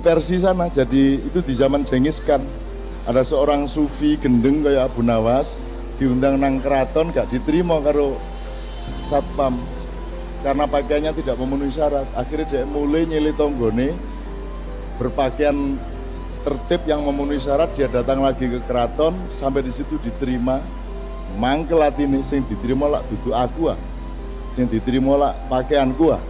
Persia sana. Jadi itu di zaman Genghis Khan. Ada seorang sufi gendeng kayak Abu Nawas diundang nang keraton gak diterima karo satpam karena pakaiannya tidak memenuhi syarat. Akhirnya dia mulai nyeli tonggone berpakaian tertib yang memenuhi syarat. Dia datang lagi ke keraton, sampai di situ diterima. Mangkel atine sing diterima lak duduk aku ah. Sing diterima lak pakaianku ah.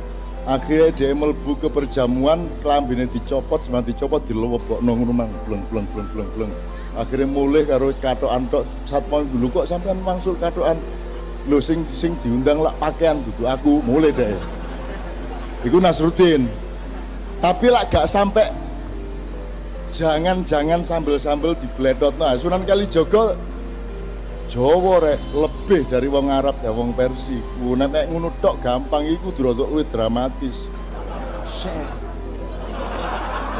Akhirnya dia mlebu ke perjamuan, klambine dicopot, semang dicopot dilewebokno ngono mang bleng. Akhirnya mulai karo katokan tok satpam dulu kok sampean mangsul katokan. Lho sing diundang lak pakaian duduk aku, mulai deh. Iku Nasruddin. Tapi lak gak sampai jangan sambel-sambel dibledot. Nah, Sunan Kalijaga Jawa rek lebih dari wong Arab ya wong Persia. Nek ngono tok gampang iku durung luwih dramatis.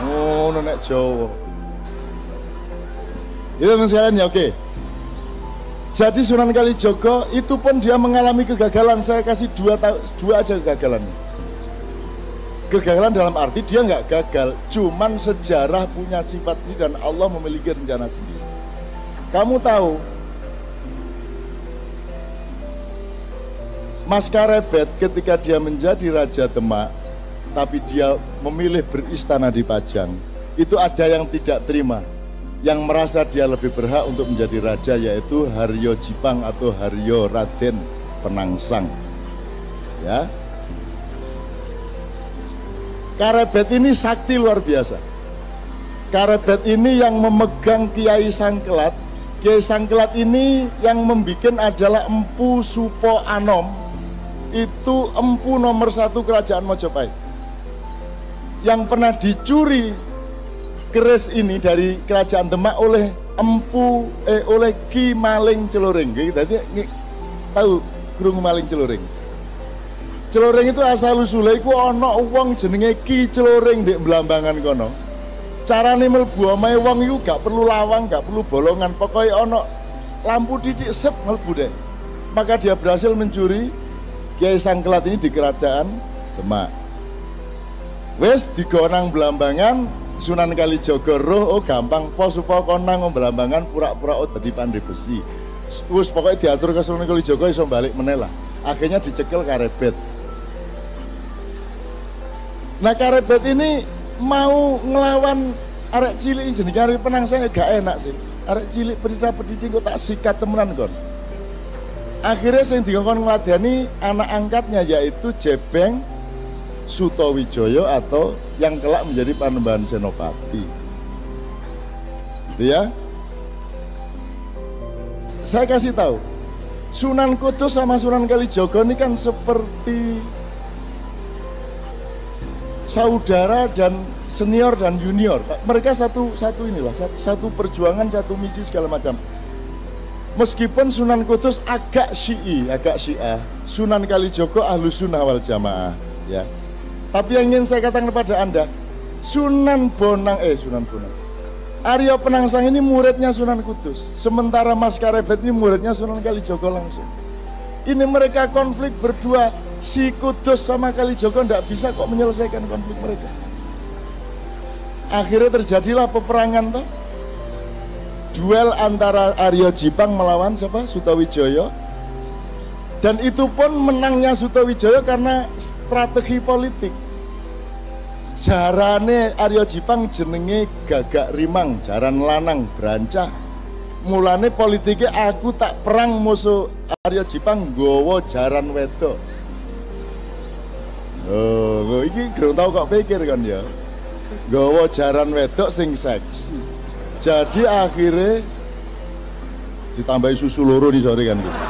Oh, nek Jawa. Itu sekalian ya, oke. Jadi Sunan Kalijaga itu pun dia mengalami kegagalan. Saya kasih dua aja kegagalan. Kegagalan dalam arti dia nggak gagal, cuman sejarah punya sifat ini dan Allah memiliki rencana sendiri. Kamu tahu Mas Karebet ketika dia menjadi Raja Demak, tapi dia memilih beristana di Pajang, itu ada yang tidak terima, yang merasa dia lebih berhak untuk menjadi raja, yaitu Haryo Jipang atau Haryo Raden Penangsang. Ya, Karebet ini sakti luar biasa. Karebet ini yang memegang Kiai Sangkelat. Kiai Sangkelat ini yang membikin adalah Empu Supo Anom. Itu empu nomor 1 kerajaan Mojopahit yang pernah dicuri keris ini dari kerajaan Demak oleh oleh Ki Maling Celoring. Jadi tahu krungu Maling Celoring? Celoring itu asal usule iku ana wong jenenge Ki Celoring ndek Blambangan kono. Carane mlebu omahe wong iku gak perlu lawang, gak perlu bolongan, pokoknya ana lampu titik set mlebu deh. Maka dia berhasil mencuri Kiai Sangkelat ini di kerajaan Demak. Wes digonang Blambangan, Sunan Kalijaga roh, oh gampang pos supaya konang Blambangan pura-pura dadi pandai besi. Wes pokoknya diatur ke Sunan Kalijaga iso balik meneh lah. Akhirnya dicekel Karebet. Nah Karebet ini mau ngelawan arek cilik jenenge arek Penangsang gak enak sih. Arek cilik pedita-pediti kok tak sikat temenan kon. Akhirnya sing dikongkon ngladeni anak angkatnya yaitu Jebeng Sutowijoyo atau yang kelak menjadi Panembahan Senopati. Gitu ya. Saya kasih tahu, Sunan Kudus sama Sunan Kalijaga ini kan seperti saudara dan senior dan junior. Mereka satu inilah, satu perjuangan, satu misi segala macam. Meskipun Sunan Kudus agak Syiah, Sunan Kalijaga Ahlus Sunnah wal Jamaah, ya. Tapi yang ingin saya katakan kepada Anda, Sunan Bonang, Aryo Penangsang ini muridnya Sunan Kudus, sementara Mas Karebet ini muridnya Sunan Kalijaga langsung. Ini mereka konflik berdua, si Kudus sama Kalijaga tidak bisa kok menyelesaikan konflik mereka. Akhirnya terjadilah peperangan toh. Duel antara Aryo Jipang melawan siapa? Sutowijoyo. Dan itu pun menangnya Sutowijoyo karena strategi politik. Jarane Aryo Jipang jenenge Gagak Rimang, jaran lanang brancah. Mulane politiknya aku tak perang musuh Aryo Jipang nggawa jaran wedok. Oh, iki gerung tau kok pikir kan ya. Nggawa jaran wedok sing seksi. Jadi akhirnya ditambahi susu loro nih sore kan gitu.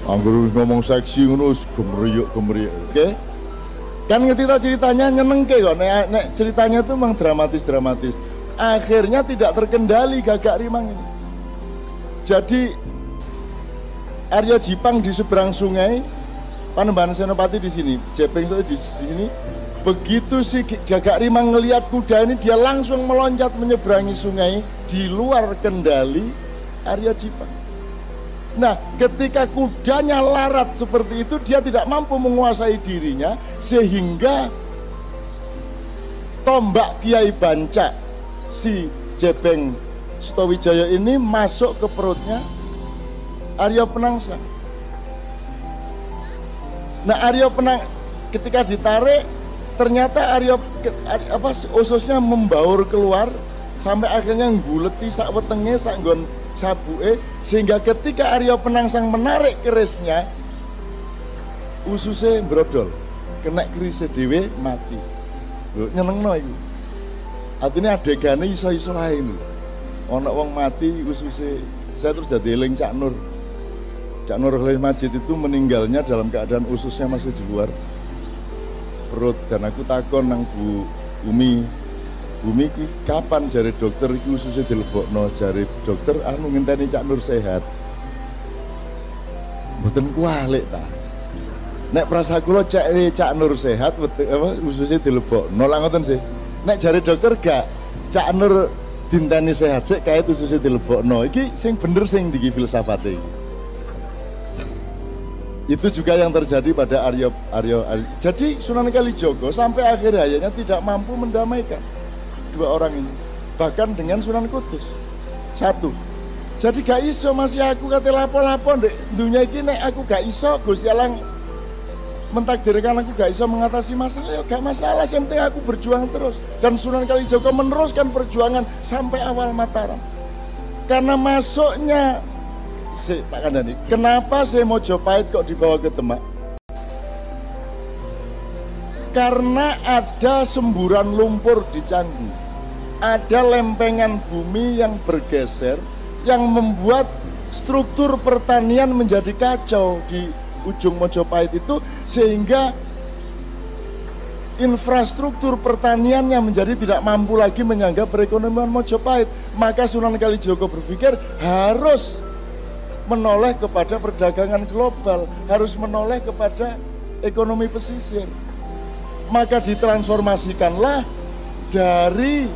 Anggur ngomong seksi ngono gemeriyuk. Oke? Kan ngerti tau ceritanya nyenengke kok. Nek ceritanya tuh memang dramatis. Akhirnya tidak terkendali Gagak Rimang ini. Jadi Aryo Jipang di seberang sungai, Panembahan Senopati di sini, Jepeng itu di sini. Begitu si Gagak Rimang ngelihat kuda ini, dia langsung meloncat menyeberangi sungai di luar kendali Aryo Jipang. Nah, ketika kudanya larat seperti itu, dia tidak mampu menguasai dirinya, sehingga tombak Kiai Banca si Jebeng Sutowijaya ini masuk ke perutnya Arya Penangsang. Nah, Arya ketika ditarik ternyata ususnya membaur keluar sampai akhirnya ngguleti sak wetenge sak nggon sabuke, sehingga ketika Arya Penangsang menarik kerisnya ususnya brodol, kena kerisnya dhewe mati. Lho nyenengno iku. Artinya adegane iso-iso lain. Ana wong mati ususnya. Saya terus jadi eling Cak Nur. Cak Nur Khalil Majid itu meninggalnya dalam keadaan ususnya masih di luar perut, dan aku takon nang Bu Umi ki kapan jari dokter iki ususnya dilebokno, jari dokter anu ngenteni Cak Nur sehat. Mboten kualik ta. Nek prasa kula Cak Nur sehat ususnya dilebokno lha ngoten sih. Nek jari dokter gak Cak Nur dinteni sehat sik kae ususnya dilebokno. Iki sing bener sing diki filsafate iki. Itu juga yang terjadi pada Arya. Jadi Sunan Kalijaga sampai akhir hayatnya tidak mampu mendamaikan dua orang ini, bahkan dengan Sunan Kudus. Satu, jadi gak iso masih aku kate lapo-lapo ndek dunia iki, nek aku gak iso Gusti Allah mentakdirkan aku gak iso mengatasi masalah, ya gak masalah, yang penting aku berjuang terus. Dan Sunan Kalijaga meneruskan perjuangan sampai awal Mataram. Karena masuknya tak kandani. Kenapa saya Mojopahit kok dibawa ke Demak? Karena ada semburan lumpur di Canggu, ada lempengan bumi yang bergeser, yang membuat struktur pertanian menjadi kacau di ujung Mojopahit itu, sehingga infrastruktur pertaniannya menjadi tidak mampu lagi menyangga perekonomian Mojopahit. Maka Sunan Kalijaga berpikir harus menoleh kepada perdagangan global, harus menoleh kepada ekonomi pesisir. Maka ditransformasikanlah dari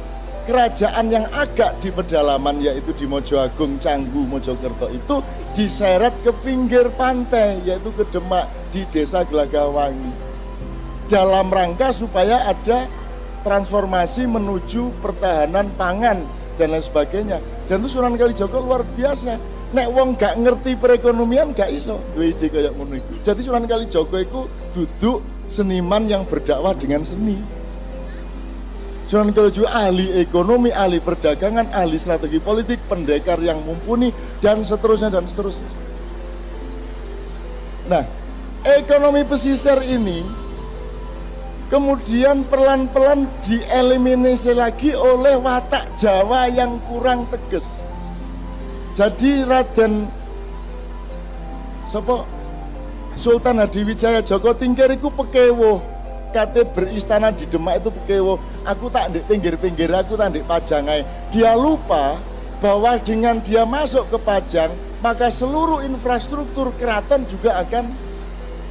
kerajaan yang agak di pedalaman, yaitu di Mojoagung, Canggu, Mojokerto, itu diseret ke pinggir pantai, yaitu ke Demak, di desa Gelagahwangi, dalam rangka supaya ada transformasi menuju pertahanan pangan dan lain sebagainya. Dan itu Sunan Kalijaga luar biasa. Nek wong gak ngerti perekonomian gak iso duwe ide kaya ngono iku. Jadi Sunan Kalijaga iku duduk seniman yang berdakwah dengan seni. Sunan Kalijaga ahli ekonomi, ahli perdagangan, ahli strategi politik, pendekar yang mumpuni, dan seterusnya dan seterusnya. Nah, ekonomi pesisir ini kemudian pelan-pelan dieliminasi lagi oleh watak Jawa yang kurang tegas. Jadi Raden Sultan Hadiwijaya Joko Tingkir iku pekewo, kate beristana di Demak itu pekewo. Aku tak ndek pinggir-pinggir, aku tak ndek Pajangai. Dia lupa bahwa dengan dia masuk ke Pajang, maka seluruh infrastruktur keraton juga akan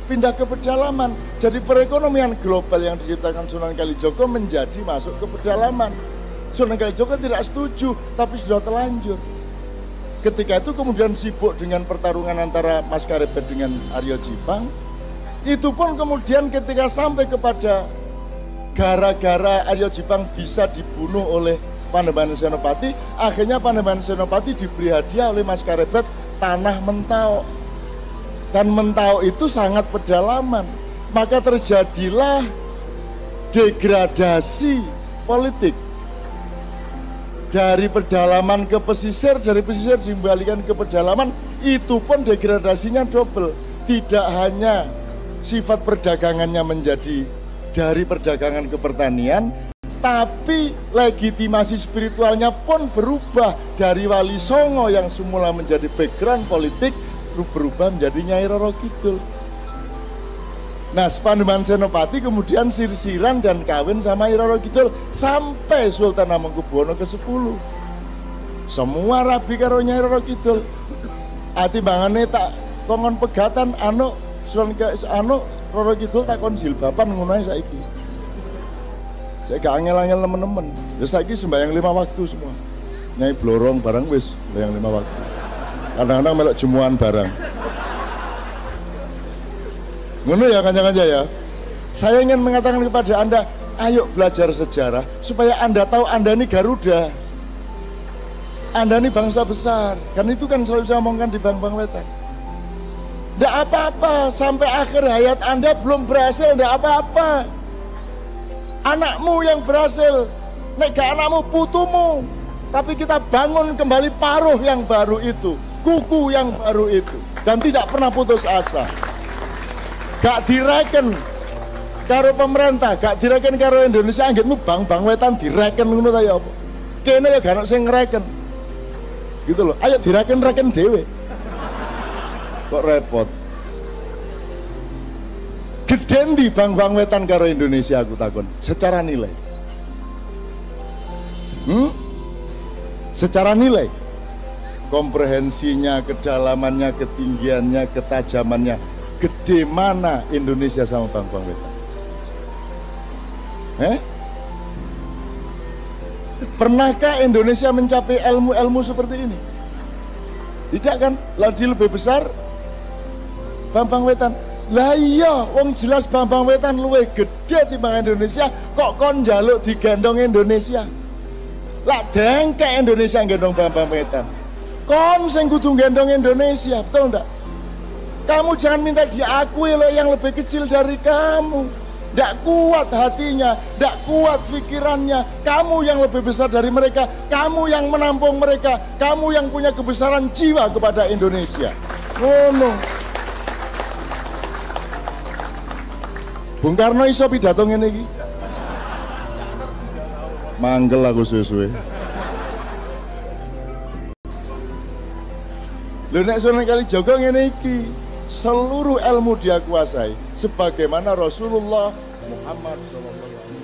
pindah ke pedalaman. Jadi perekonomian global yang diciptakan Sunan Kalijaga menjadi masuk ke pedalaman. Sunan Kalijaga tidak setuju, tapi sudah terlanjur. Ketika itu kemudian sibuk dengan pertarungan antara Mas Karebet dengan Arya Jipang. Itu pun kemudian ketika sampai kepada gara-gara Arya Jipang bisa dibunuh oleh Panembahan Senopati, akhirnya Panembahan Senopati diberi hadiah oleh Mas Karebet tanah Mentau. Dan Mentau itu sangat pedalaman. Maka terjadilah degradasi politik. Dari pedalaman ke pesisir, dari pesisir dikembalikan ke pedalaman, itu pun degradasinya double. Tidak hanya sifat perdagangannya menjadi dari perdagangan ke pertanian, tapi legitimasi spiritualnya pun berubah dari Wali Songo yang semula menjadi background politik, berubah menjadi Nyai Roro Kidul. Nah, Panembahan Senopati kemudian sirsiran dan kawin sama Nyai Roro Kidul sampai Sultan Hamengkubuwono ke-10. Semua rabi karo Nyai Roro Kidul. Atimbangane tak kongon pegatan Roro Kidul tak kon jilbaban ngono ae saiki. Saya gak angel-angel temen-temen. Ya saiki sembahyang 5 waktu semua. Nyai blorong barang wis sembahyang 5 waktu. Kadang-kadang melok jemuan barang. Ngono ya kanca-kanca ya. Saya ingin mengatakan kepada Anda, Ayo belajar sejarah supaya Anda tahu Anda ini Garuda. Anda ini bangsa besar. Kan itu kan selalu saya omongkan di Bang Wetan. Tidak apa-apa sampai akhir hayat Anda belum berhasil, tidak apa-apa. Anakmu yang berhasil, nek gak anakmu putumu. Tapi kita bangun kembali paruh yang baru itu, kuku yang baru itu, dan tidak pernah putus asa. Gak direken karo pemerintah, gak direken karo Indonesia, anggitmu Bang Wetan direken ngono ta ya apa? Kene ya gak ono sing ngreken. Gitu loh. Ayo direken-reken dhewe. Kok repot. Geden di Bang Wetan karo Indonesia aku takon, secara nilai. Secara nilai, komprehensinya, kedalamannya, ketinggiannya, ketajamannya, gede mana Indonesia sama Bang Wetan? Pernahkah Indonesia mencapai ilmu-ilmu seperti ini? Tidak kan? Lagi lebih besar Bang Wetan. Lah iya, wong jelas Bang Wetan luwih gede timbang Indonesia, kok kon njaluk digendong Indonesia? Lah dengkek Indonesia gendong Bang Wetan. Kon sing kudu gendong Indonesia, betul enggak? Kamu jangan minta diakui loh yang lebih kecil dari kamu. Tidak kuat hatinya, tidak kuat pikirannya. Kamu yang lebih besar dari mereka, kamu yang menampung mereka, kamu yang punya kebesaran jiwa kepada Indonesia. Oh no. Bung Karno iso pidato ngene iki. Manggel aku suwe-suwe. Lho nek Sunan Kalijaga ngene iki, seluruh ilmu dia kuasai sebagaimana Rasulullah Muhammad SAW.